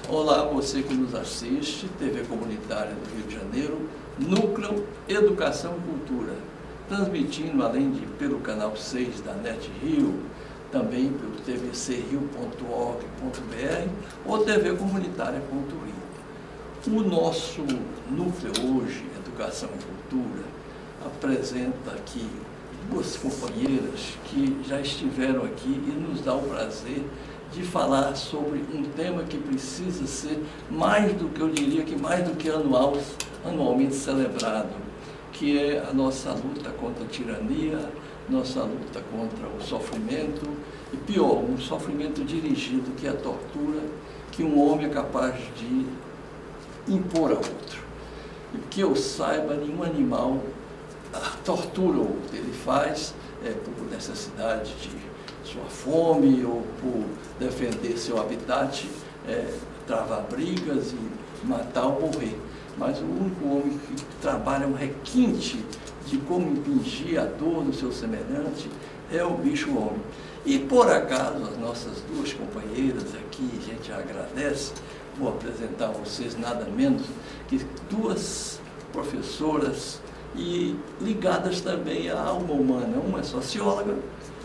Olá, você que nos assiste, TV Comunitária do Rio de Janeiro, Núcleo Educação e Cultura, transmitindo além de pelo canal 6 da NET Rio, também pelo tvcrio.org.br ou tvcomunitaria.rio. O nosso núcleo hoje, Educação e Cultura, apresenta aqui duas companheiras que já estiveram aqui e nos dá o prazer de falar sobre um tema que precisa ser mais do que, eu diria que mais do que anualmente celebrado, que é a nossa luta contra a tirania, nossa luta contra o sofrimento, e pior, um sofrimento dirigido, que é a tortura, que um homem é capaz de impor a outro. E que eu saiba, nenhum animal tortura o outro. Ele faz por necessidade de sua fome ou por defender seu habitat, travar brigas e matar ou morrer. Mas o único homem que trabalha um requinte de como impingir a dor do seu semelhante é o bicho-homem. E por acaso, as nossas duas companheiras aqui, a gente agradece, vou apresentar a vocês nada menos que duas professoras e ligadas também à alma humana. Uma é socióloga,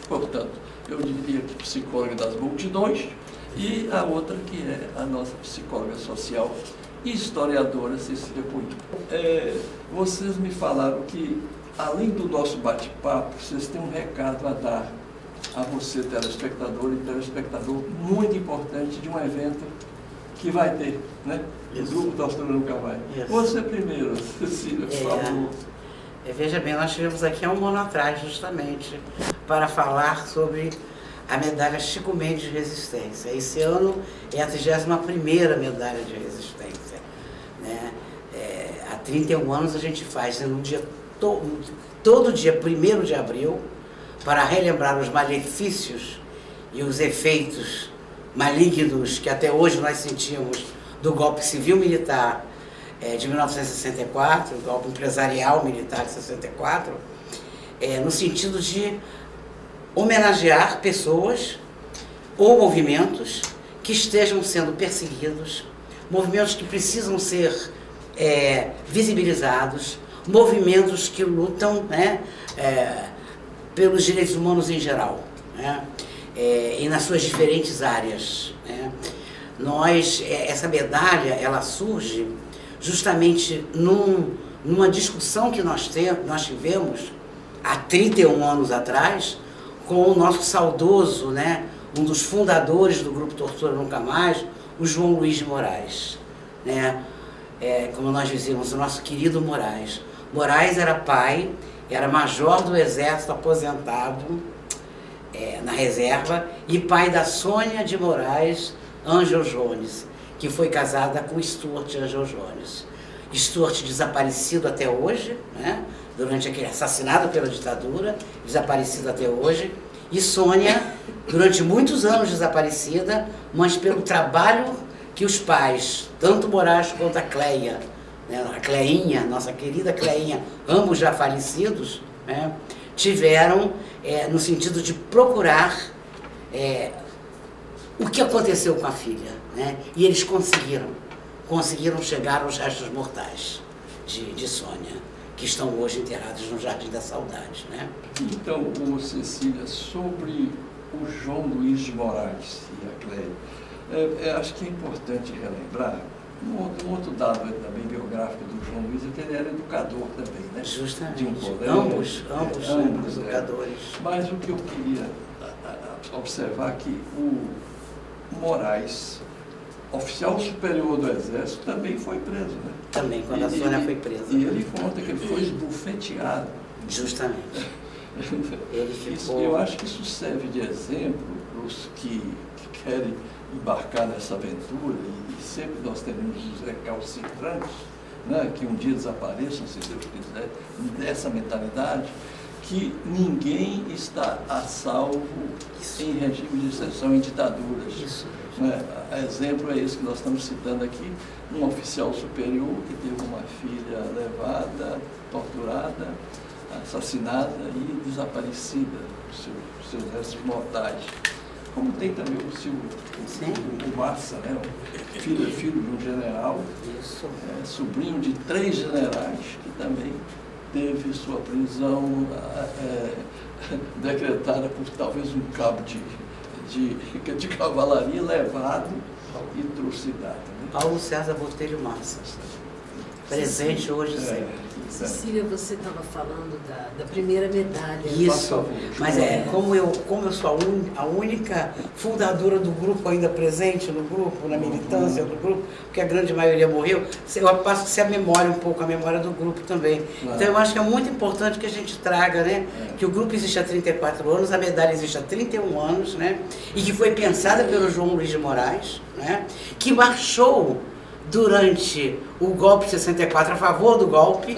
portanto, eu diria que psicóloga das multidões, e a outra que é a nossa psicóloga social e historiadora Cecília Coelho. Vocês me falaram que, além do nosso bate-papo, vocês têm um recado a dar a você, telespectador e telespectador, muito importante de um evento que vai ter, né? O Grupo Tortura Nunca Vai. Você primeiro, Cecília, por favor. Veja bem, nós estivemos aqui há um ano atrás, justamente, para falar sobre a medalha Chico Mendes de Resistência. Esse ano é a 31ª medalha de resistência, né? Há 31 anos a gente faz, no dia todo dia 1º de abril, para relembrar os malefícios e os efeitos malignos que até hoje nós sentimos do golpe civil-militar de 1964, o golpe empresarial militar de 64, no sentido de homenagear pessoas ou movimentos que estejam sendo perseguidos, movimentos que precisam ser visibilizados, movimentos que lutam, né, pelos direitos humanos em geral, né, e nas suas diferentes áreas, né. Essa medalha, ela surge justamente numa discussão que nós tivemos há 31 anos atrás com o nosso saudoso, né, um dos fundadores do Grupo Tortura Nunca Mais, o João Luiz de Moraes, né, como nós dizíamos, o nosso querido Moraes. Moraes era pai, era major do Exército aposentado na reserva e pai da Sônia de Moraes Angel Jones, que foi casada com Stuart Angel Jones. Stuart desaparecido até hoje, né, durante aquele assassinado pela ditadura, desaparecido até hoje, e Sônia, durante muitos anos desaparecida, mas pelo trabalho que os pais, tanto Moraes quanto a Cleia, né, a Cleinha, nossa querida Cleinha, ambos já falecidos, né, tiveram no sentido de procurar o que aconteceu com a filha, né, e eles conseguiram chegar aos restos mortais de Sônia, que estão hoje enterrados no Jardim da Saudade, né? Então, Cecília, sobre o João Luiz de Moraes e a Cleia, acho que é importante relembrar um outro dado também biográfico do João Luiz, é que ele era educador também, né? Justamente. De um colégio, ambos educadores. Mas o que eu queria observar é que o Moraes, oficial superior do Exército, também foi preso, né? Também, quando a Sônia foi presa. E ele conta que ele foi esbufeteado. Justamente. Ele ficou... Eu acho que isso serve de exemplo para os que querem embarcar nessa aventura, e sempre nós teremos os recalcitrantes, né, que um dia desapareçam, se Deus quiser, dessa mentalidade, que ninguém está a salvo em regime de exceção, em ditaduras. Isso. Né? Exemplo é esse que nós estamos citando aqui, um oficial superior que teve uma filha levada, torturada, assassinada e desaparecida, seus restos mortais. como tem também o Silvio, o Massa, né? Filho de um general, sobrinho de 3 generais, que também teve sua prisão decretada por talvez um cabo de cavalaria levado e trucidado. Né? Paulo César Botelho Massa, presente hoje sempre. Cecília, você estava falando da primeira medalha. Isso, mas como eu sou a única fundadora do grupo ainda presente no grupo, na militância do grupo, porque a grande maioria morreu, eu passo a ser a memória um pouco, a memória do grupo também. Claro. Então eu acho que é muito importante que a gente traga, né, que o grupo existe há 34 anos, a medalha existe há 31 anos, né, e que foi pensada pelo João Luiz de Moraes, né, que marchou durante o golpe de 64 a favor do golpe,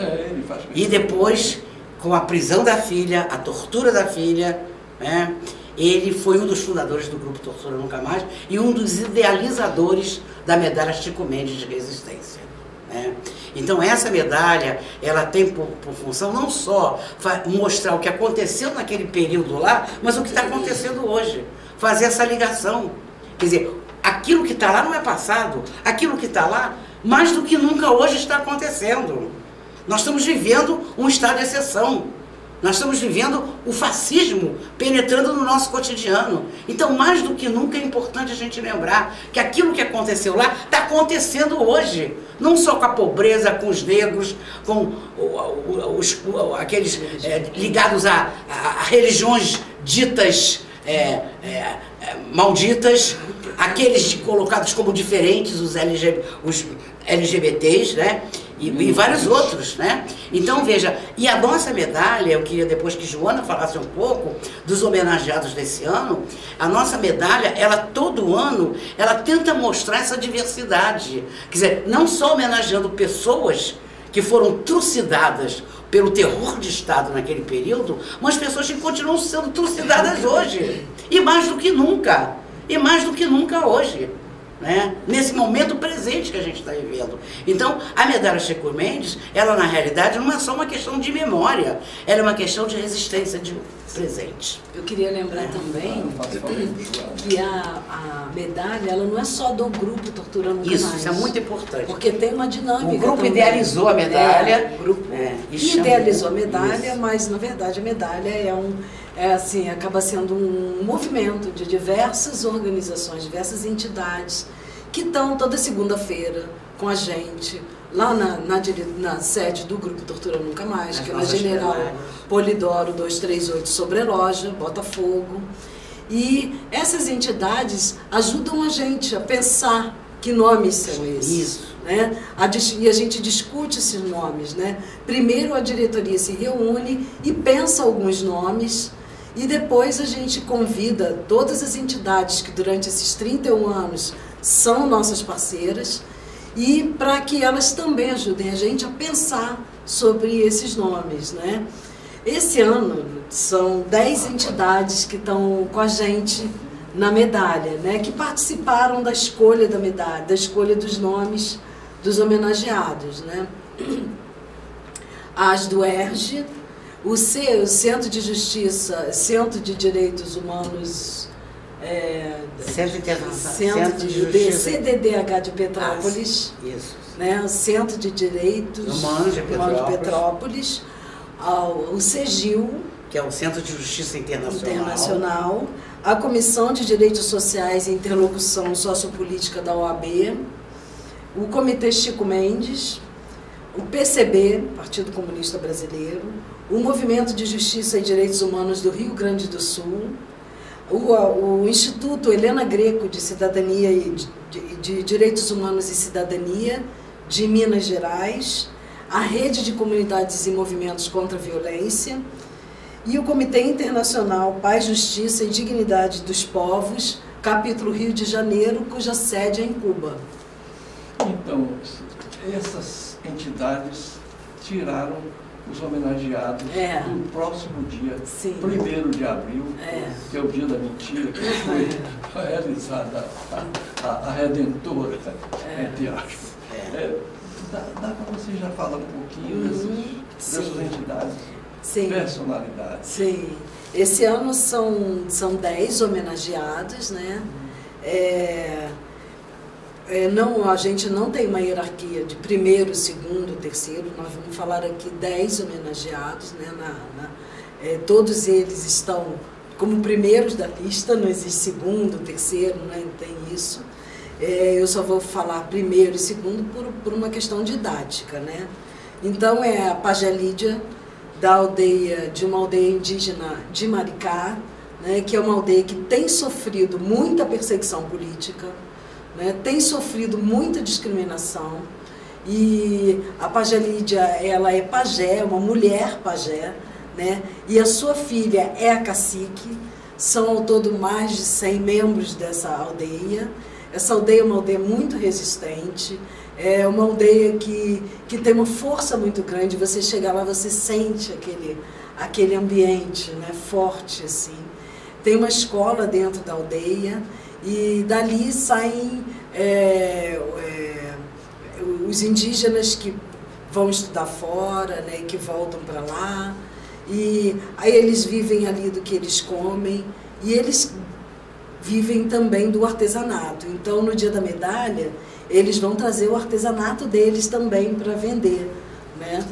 e depois, com a prisão da filha, a tortura da filha, né, ele foi um dos fundadores do grupo Tortura Nunca Mais e um dos idealizadores da medalha Chico Mendes de Resistência. Né? Então essa medalha, ela tem por função não só mostrar o que aconteceu naquele período lá, mas o que está acontecendo hoje, fazer essa ligação. Quer dizer, aquilo que está lá não é passado, aquilo que está lá, mais do que nunca hoje está acontecendo. Nós estamos vivendo um estado de exceção. Nós estamos vivendo o fascismo penetrando no nosso cotidiano. Então, mais do que nunca, é importante a gente lembrar que aquilo que aconteceu lá está acontecendo hoje. Não só com a pobreza, com os negros, com aqueles ligados a religiões ditas malditas, aqueles colocados como diferentes, os LGBTs, né? E vários outros, né? Então, veja, e a nossa medalha, eu queria depois que Joana falasse um pouco dos homenageados desse ano, a nossa medalha, ela todo ano, ela tenta mostrar essa diversidade. Quer dizer, não só homenageando pessoas que foram trucidadas pelo terror de Estado naquele período, mas pessoas que continuam sendo trucidadas hoje. E mais do que nunca. E mais do que nunca hoje. Né? Nesse momento presente que a gente está vivendo. Então, a medalha Chico Mendes, ela na realidade não é só uma questão de memória, ela é uma questão de resistência de presente. Eu queria lembrar também que a medalha, ela não é só do grupo Tortura Nunca Mais. Isso é muito importante. Porque tem uma dinâmica. O grupo também idealizou a medalha. O grupo idealizou a medalha, mas na verdade a medalha assim, acaba sendo um movimento de diversas organizações, diversas entidades que estão toda segunda-feira com a gente lá na sede do grupo Tortura Nunca Mais, que é na General Polidoro 238 Sobreloja, Botafogo. E essas entidades ajudam a gente a pensar que nomes são esses. Isso. Né? E a gente discute esses nomes. Né? Primeiro a diretoria se reúne e pensa alguns nomes, e depois a gente convida todas as entidades que durante esses 31 anos são nossas parceiras, e para que elas também ajudem a gente a pensar sobre esses nomes. Né? Esse ano são 10 entidades que estão com a gente na medalha, né? Que participaram da escolha da medalha, da escolha dos nomes dos homenageados. Né? As do ERJ, o Centro de Justiça, Centro de Direitos Humanos, Centro de Justiça, CDDH de Petrópolis, isso. Né? O Centro de Direitos Humanos de Petrópolis, o CEGIL, que é o Centro de Justiça Internacional, a Comissão de Direitos Sociais e Interlocução Sociopolítica da OAB, o Comitê Chico Mendes, o PCB, Partido Comunista Brasileiro, o Movimento de Justiça e Direitos Humanos do Rio Grande do Sul, o Instituto Helena Greco de Cidadania e de Direitos Humanos e Cidadania de Minas Gerais, a Rede de Comunidades e Movimentos contra a Violência e o Comitê Internacional Paz, Justiça e Dignidade dos Povos, capítulo Rio de Janeiro, cuja sede é em Cuba. Então, essas entidades tiraram os homenageados no próximo dia, 1º de abril, que é o dia da mentira, que foi realizada a Redentora, entre aspas. Dá para você já falar um pouquinho dessas entidades? Sim. personalidades. Sim. Esse ano são 10 homenageados, né? A gente não tem uma hierarquia de primeiro, segundo, terceiro. Nós vamos falar aqui 10 homenageados, né? Todos eles estão como primeiros da lista, não existe segundo, terceiro, né? Não tem isso. Eu só vou falar primeiro e segundo por uma questão didática, né? Então é a Pajé Lídia, de uma aldeia indígena de Maricá, né? Que é uma aldeia que tem sofrido muita perseguição política, né? Tem sofrido muita discriminação. E a Pajé Lídia, ela é pajé, uma mulher pajé, né? E a sua filha é a cacique. São ao todo mais de 100 membros dessa aldeia. Essa aldeia é uma aldeia muito resistente, é uma aldeia que tem uma força muito grande. Você chega lá, você sente aquele ambiente, né, forte, assim. Tem uma escola dentro da aldeia e dali saem os indígenas que vão estudar fora, né, que voltam para lá. E aí eles vivem ali do que eles comem e eles vivem também do artesanato. Então, no dia da medalha, eles vão trazer o artesanato deles também para vender, né?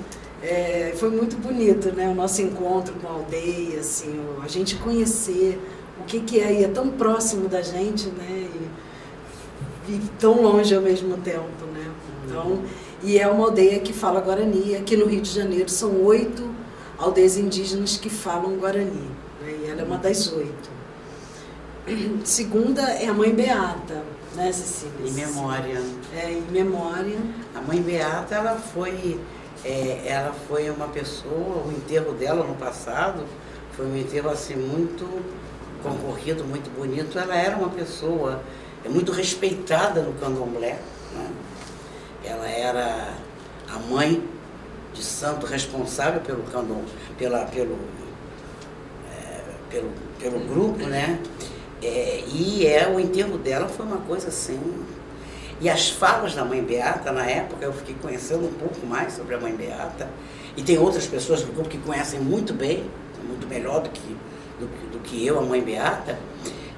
Foi muito bonito, né? O nosso encontro com a aldeia, assim, a gente conhecer o que é aí, é tão próximo da gente, né? E tão longe ao mesmo tempo, né? Então, e é uma aldeia que fala Guarani. Aqui no Rio de Janeiro são 8 aldeias indígenas que falam Guarani, né? E ela é uma das 8. Segunda é a Mãe Beata, né, Cecília? Em memória. Em memória. A Mãe Beata, ela foi uma pessoa, o enterro dela no passado foi um enterro assim muito concorrido, muito bonito. Ela era uma pessoa muito respeitada no candomblé, né? Ela era a mãe de santo responsável pelo candomblé, pelo grupo, né? O enterro dela foi uma coisa assim. E as falas da Mãe Beata, na época, eu fiquei conhecendo um pouco mais sobre a Mãe Beata. E tem outras pessoas do grupo que conhecem muito bem, muito melhor do que eu, a Mãe Beata.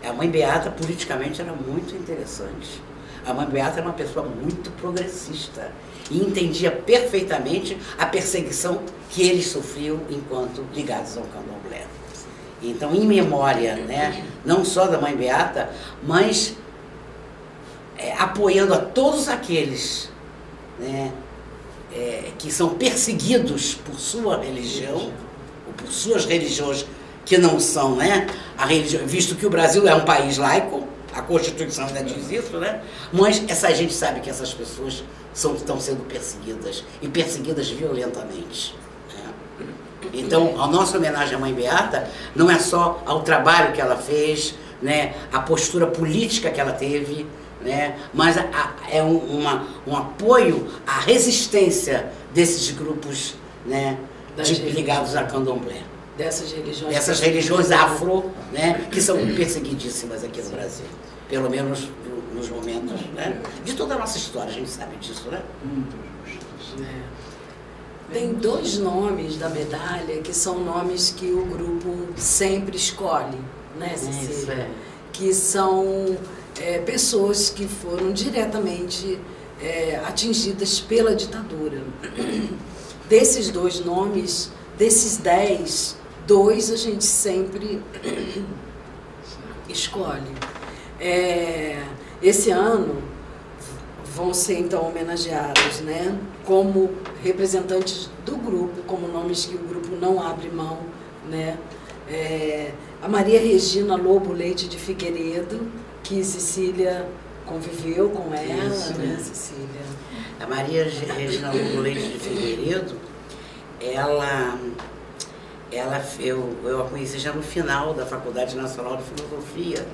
A Mãe Beata, politicamente, era muito interessante. A Mãe Beata era uma pessoa muito progressista e entendia perfeitamente a perseguição que eles sofriam enquanto ligados ao candomblé. Então, em memória, né, não só da Mãe Beata, mas apoiando a todos aqueles, né, que são perseguidos por sua religião, ou por suas religiões que não são, né, a religião, visto que o Brasil é um país laico, a Constituição ainda diz isso, né, mas essa gente sabe que essas pessoas estão sendo perseguidas, e perseguidas violentamente. Então, a nossa homenagem à Mãe Beata não é só ao trabalho que ela fez, né, a postura política que ela teve, né, mas é um apoio à resistência desses grupos, né, ligados a candomblé. Dessas religiões afro, né, que são perseguidíssimas aqui no Brasil. Pelo menos nos momentos, né, de toda a nossa história, a gente sabe disso, né? Muito justo. Tem 2 nomes da medalha que são nomes que o grupo sempre escolhe, né, Cecília? Que são pessoas que foram diretamente atingidas pela ditadura. Desses 2 nomes, desses 10, 2 a gente sempre escolhe. Esse ano vão ser então homenageados, né, como representantes do grupo, como nomes que o grupo não abre mão, né? A Maria Regina Lobo Leite de Figueiredo, que Cecília conviveu com ela, isso, né, Cecília? A Maria Regina Lobo Leite de Figueiredo, eu a conheci já no final da Faculdade Nacional de Filosofia,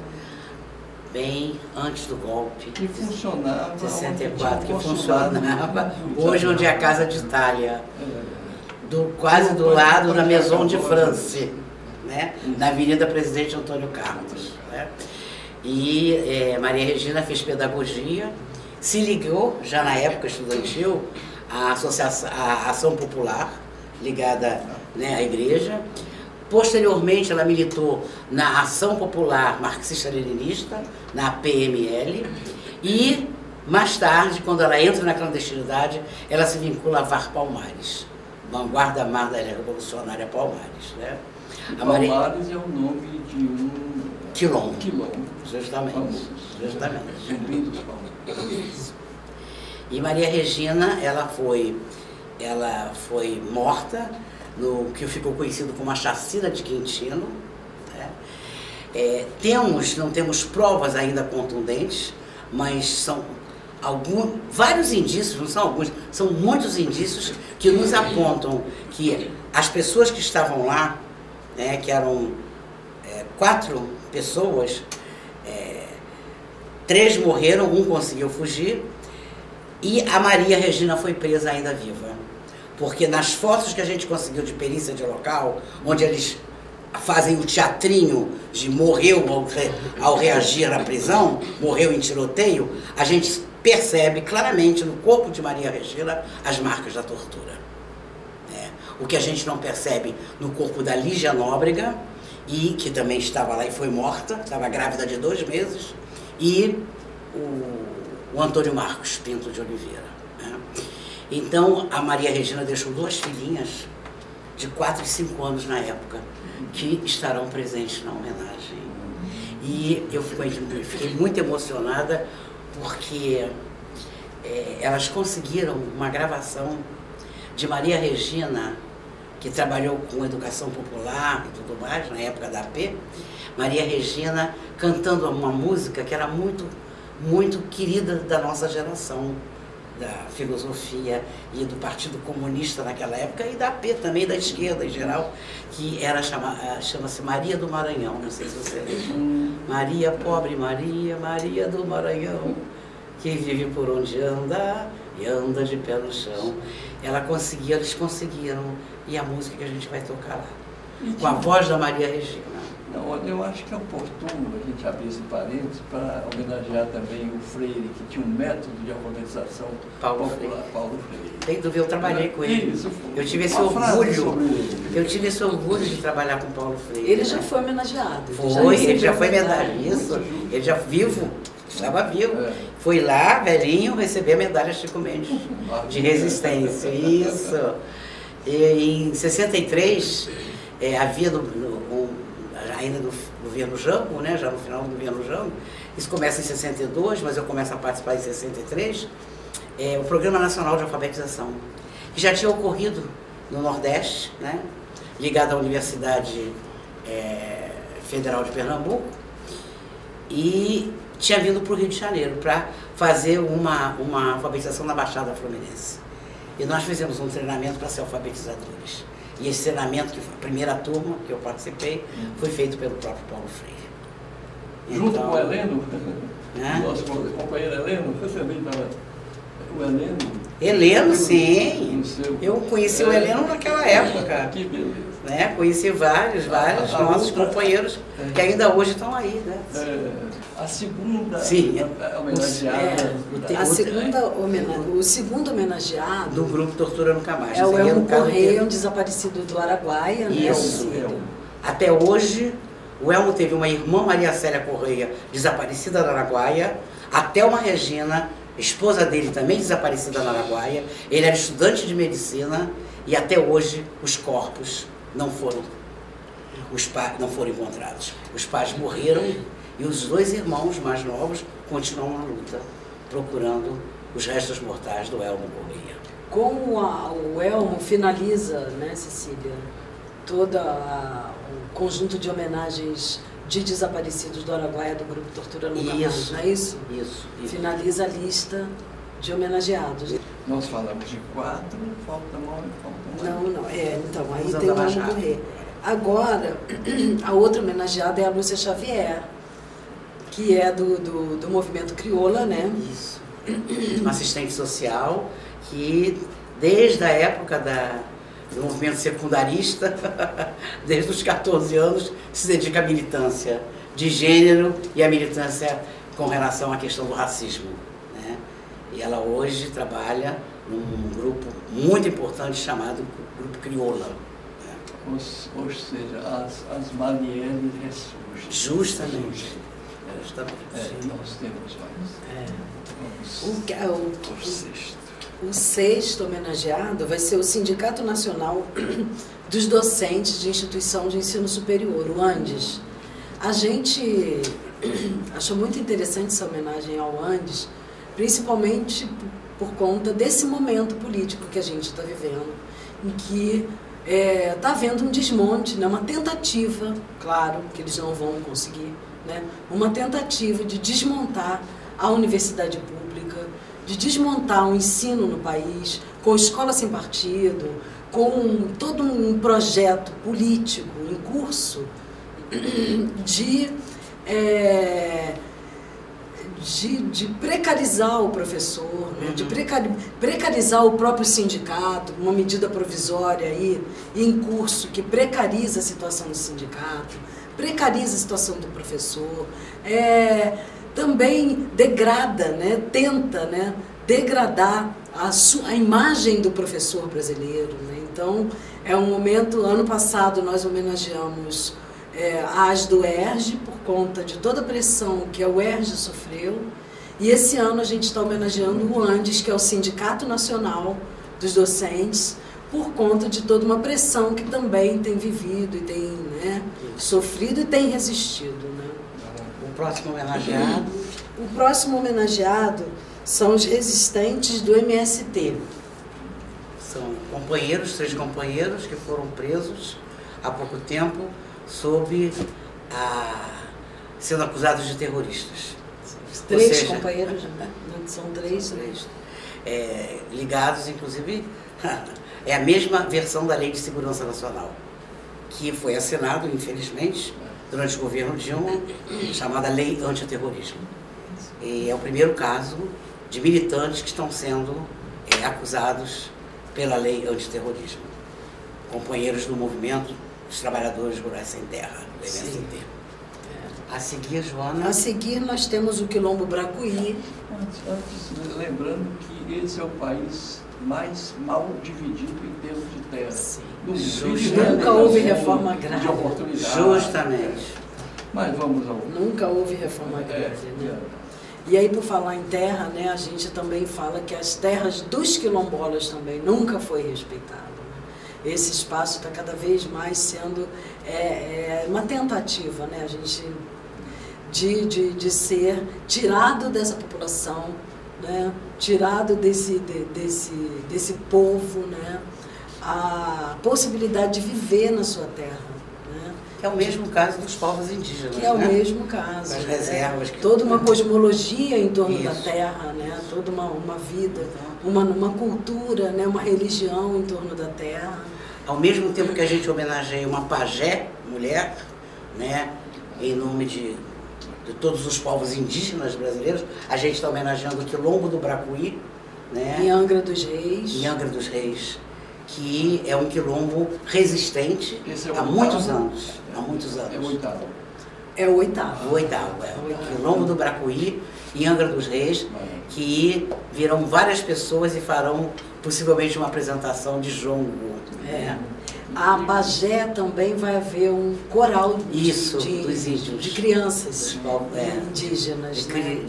bem antes do golpe. Que funcionava. 64, que funcionava. Hoje, onde é a Casa de Itália. Quase do lado da Maison de France, né? Na Avenida Presidente Antônio Carlos. Né? E Maria Regina fez pedagogia, se ligou, já na época estudantil, à Ação Popular, ligada né, a igreja. Posteriormente, ela militou na Ação Popular Marxista-Leninista, na PML, e mais tarde, quando ela entra na clandestinidade, ela se vincula a VAR Palmares, Vanguarda Armada Revolucionária Palmares. Né? Palmares é o nome de um quilombo. Quilombo. Justamente. Justamente. Zumbi dos Palmares. E Maria Regina, ela foi morta no que ficou conhecido como a chacina de Quintino. Né? Não temos provas ainda contundentes, mas são vários indícios, não são alguns, são muitos indícios que nos apontam que as pessoas que estavam lá, né, que eram 4 pessoas, 3 morreram, 1 conseguiu fugir, e a Maria Regina foi presa ainda viva. Porque nas fotos que a gente conseguiu de perícia de local, onde eles fazem o teatrinho de morreu ao reagir à prisão, morreu em tiroteio, a gente percebe claramente no corpo de Maria Regina as marcas da tortura. O que a gente não percebe no corpo da Lígia Nóbrega, e que também estava lá e foi morta, estava grávida de 2 meses, e o Antônio Marcos Pinto de Oliveira. Né? Então, a Maria Regina deixou 2 filhinhas de 4 e 5 anos na época, que estarão presentes na homenagem. E eu fiquei muito emocionada, porque elas conseguiram uma gravação de Maria Regina, que trabalhou com educação popular e tudo mais, na época da AP, Maria Regina cantando uma música que era muito, muito querida da nossa geração, da filosofia e do Partido Comunista naquela época, e da AP também, da esquerda em geral, que chama-se Maria do Maranhão, não sei se você lembra. Maria, pobre Maria, Maria do Maranhão, que vive por onde anda e anda de pé no chão. Eles conseguiram, e a música que a gente vai tocar lá, com a voz da Maria Regina. Não, eu acho que é oportuno a gente abrir esse parênteses para homenagear também o Freire, que tinha um método de alfabetização Paulo Freire. Tem dúvida, eu trabalhei com ele. Isso, eu tive esse orgulho de trabalhar com Paulo Freire. Ele já foi homenageado. Ele já foi medalha, isso. Ele já estava vivo. Foi lá, velhinho, receber a medalha Chico Mendes de resistência. Isso. E em 63, havia ainda no governo Jango, né, já no final do governo Jango, isso começa em 62, mas eu começo a participar em 63, o Programa Nacional de Alfabetização, que já tinha ocorrido no Nordeste, né, ligado à Universidade Federal de Pernambuco, e tinha vindo para o Rio de Janeiro para fazer uma alfabetização na Baixada Fluminense. E nós fizemos um treinamento para ser alfabetizadores. E esse treinamento, que foi a primeira turma que eu participei, foi feito pelo próprio Paulo Freire. Junto com o Heleno, nosso companheiro Heleno, você também estava... O Heleno... Heleno, sim. Eu conheci o Heleno naquela época. Que beleza. Né? Conheci vários nossos companheiros que ainda hoje estão aí. Né? A segunda homenageada... O segundo homenageado... Do grupo Tortura Nunca Mais. É o Elmo Correia, um desaparecido do Araguaia. Isso. Né? Até hoje, o Elmo teve uma irmã, Maria Célia Correia, desaparecida na Araguaia, a Thelma Regina, esposa dele também desaparecida na Araguaia. Ele era estudante de medicina e até hoje os corpos não foram encontrados. Os pais morreram e os 2 irmãos mais novos continuam na luta, procurando os restos mortais do Elmo Correia. Como o Elmo finaliza, né, Cecília, todo o conjunto de homenagens de desaparecidos do Araguaia do grupo Tortura Nunca Mais, não é isso? Isso. Finaliza a lista de homenageados. Nós falamos de 4, falta mais. Não. Então, aí tem o Elmo Correia. Agora, a outra homenageada é a Lúcia Xavier, que é do movimento Crioula, né? Isso. Uma assistente social que, desde a época do movimento secundarista, desde os 14 anos, se dedica à militância de gênero e à militância com relação à questão do racismo. Né? E ela hoje trabalha num grupo muito importante chamado Grupo Crioula. Né? Ou seja, as Marielle ressurgem. Justamente. Nós temos mais. O sexto. O sexto homenageado vai ser o Sindicato Nacional dos Docentes de Instituição de Ensino Superior, o ANDES. A gente achou muito interessante essa homenagem ao ANDES, principalmente por conta desse momento político que a gente está vivendo, em que está havendo um desmonte, né, uma tentativa, claro que eles não vão conseguir, né, uma tentativa de desmontar a universidade pública, de desmontar o ensino no país, com escola sem partido, com todo um projeto político em curso de precarizar o professor, né? De precarizar o próprio sindicato, uma medida provisória aí em curso que precariza a situação do sindicato, precariza a situação do professor, também degrada, né? Tenta, né? Degradar a imagem do professor brasileiro, né? Então, é um momento, ano passado nós homenageamos as do ERJ, por conta de toda a pressão que a UERJ sofreu, e esse ano a gente está homenageando o ANDES, que é o Sindicato Nacional dos Docentes, por conta de toda uma pressão que também tem vivido e tem, né, sofrido e tem resistido, né? O próximo homenageado? O próximo homenageado são os resistentes do MST. São três companheiros que foram presos há pouco tempo sendo acusados de terroristas. Três companheiros, são três. Ligados, inclusive, é a mesma versão da Lei de Segurança Nacional, que foi assinado, infelizmente, durante o governo Dilma, chamada Lei Antiterrorismo. E é o primeiro caso de militantes que estão sendo acusados pela Lei Antiterrorismo. Companheiros do movimento dos Trabalhadores Rurais Sem Terra, do MST. A seguir, Joana? A seguir, nós temos o Quilombo Bracuí. Antes, lembrando que esse é o país mais mal dividido em termos de terra. Sim. Nunca houve reforma agrária. De oportunidade. Justamente. Mas vamos ao... Nunca houve reforma agrária, né? E aí, por falar em terra, né, a gente também fala que as terras dos quilombolas também nunca foi respeitada. Esse espaço está cada vez mais sendo uma tentativa, né, a gente, de ser tirado dessa população, né, tirado desse povo, né, a possibilidade de viver na sua terra. Né, que é o mesmo caso dos povos indígenas. Que é o mesmo caso. As reservas. Toda uma cosmologia em torno da terra, né, toda uma vida, uma cultura, né, uma religião em torno da terra. Ao mesmo tempo que a gente homenageia uma pajé, mulher, né, em nome de todos os povos indígenas brasileiros, a gente está homenageando o Quilombo do Bracuí, né, em Angra dos Reis. Em Angra dos Reis, que é um quilombo resistente há muitos anos. Há muitos anos. É o oitavo. É o oitavo. O oitavo, o Quilombo do Bracuí, em Angra dos Reis, que virão várias pessoas e farão possivelmente uma apresentação de jongo. Né? A Bagé também vai haver um coral dos índios, de crianças indígenas.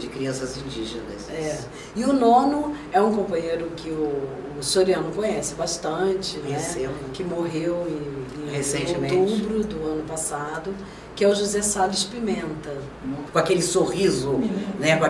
De crianças indígenas. E o nono é um companheiro que o Soriano conhece bastante, né? Que morreu em outubro do ano passado, que é o José Salles Pimenta. Com aquele sorriso, né? com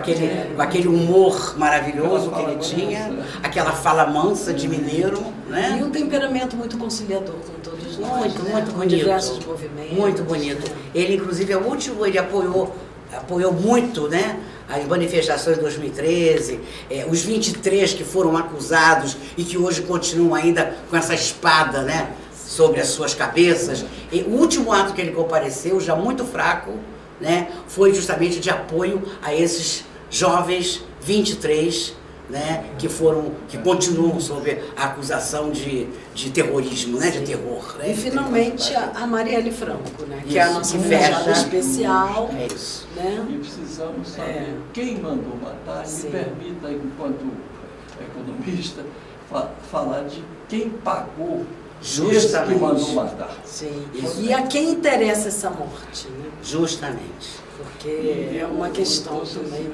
aquele humor maravilhoso que ele tinha, aquela fala mansa de mineiro. Né? E um temperamento muito conciliador com todos nós. Muito bonito. Com diversos movimentos. Muito bonito. Ele, inclusive, ele apoiou muito, né, as manifestações de 2013, os 23 que foram acusados e que hoje continuam ainda com essa espada, né, sobre as suas cabeças. E o último ato que ele compareceu, já muito fraco, né, foi justamente de apoio a esses jovens 23, né, que continuam sob a acusação de terrorismo, né, de terror. Né, e finalmente a Marielle Franco, né, que é a nossa homenageada especial. É isso. Né? E precisamos saber quem mandou matar. Me permita, enquanto economista, falar de quem pagou esse que mandou matar. Sim. E a quem interessa essa morte? Né? Justamente. Porque é uma questão também.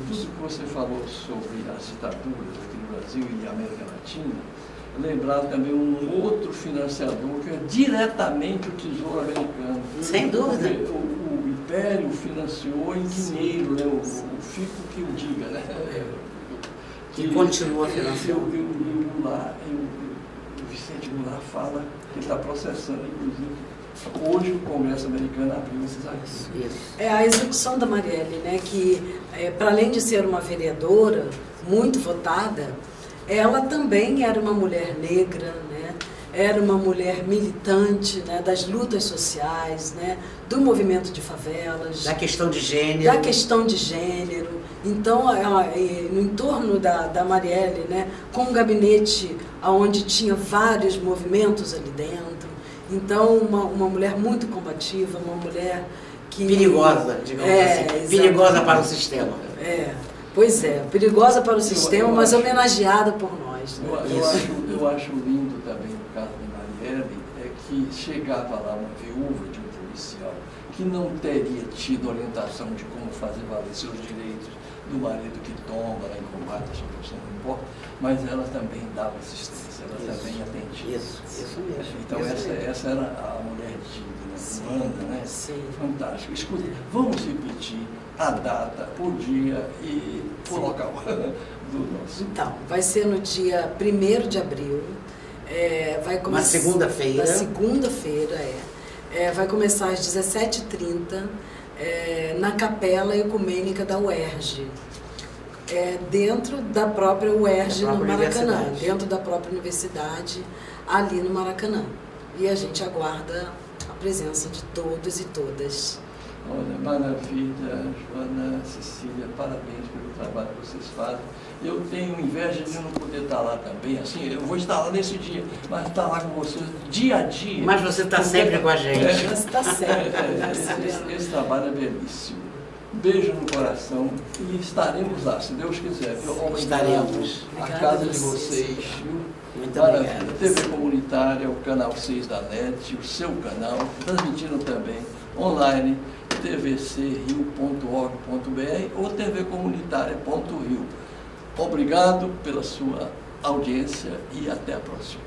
Tudo que você falou sobre as ditaduras aqui no Brasil e América Latina, lembrar também um outro financiador que é diretamente o Tesouro Americano. Sem dúvida. O Império financiou em dinheiro, né? O Fico que o diga, né? E continua financiando. O Vicente Goulart fala que está processando, inclusive. Hoje o Congresso americano abriu esses arquivos. É a execução da Marielle, né? Que para além de ser uma vereadora muito votada, ela também era uma mulher negra, né? Era uma mulher militante, né? Das lutas sociais, né? Do movimento de favelas. Da questão de gênero. Da questão de gênero. Então, no entorno da Marielle, né? Com um gabinete onde tinha vários movimentos ali dentro. Então, uma mulher muito combativa, uma mulher que... Perigosa, digamos assim. Perigosa para o sistema. Pois é, perigosa para o sistema, mas homenageada por nós. Né? Eu acho lindo também o caso de Marielle, é que chegava lá uma viúva de um policial que não teria tido orientação de como fazer valer seus direitos do marido que tomba lá em combate, essa pessoa não importa, mas ela também dava assistência, ela também atendia. Isso mesmo. Então essa era a mulher digna, humana, né? Sim. Fantástico. Escuta, vamos repetir a data, o dia e o local do nosso. Então, vai ser no dia 1º de abril. Vai começar, uma segunda-feira. Na segunda-feira, vai começar às 17h30 na Capela Ecumênica da UERJ. Dentro da própria UERJ, no Maracanã. Dentro da própria universidade, ali no Maracanã. E a gente aguarda a presença de todos e todas. Olha, maravilha, Joana, Cecília, parabéns pelo trabalho que vocês fazem. Eu tenho inveja de não poder estar lá também, assim, eu vou estar lá nesse dia, mas estar lá com vocês dia a dia. Mas você está sempre com a gente. Você está sempre. Esse trabalho é belíssimo. Beijo no coração e estaremos lá, se Deus quiser. Estaremos. A casa de vocês, viu? Muito obrigada. TV Comunitária, o canal 6 da NET, o seu canal, transmitindo também online, tvcrio.org.br ou tvcomunitaria.rio. Obrigado pela sua audiência e até a próxima.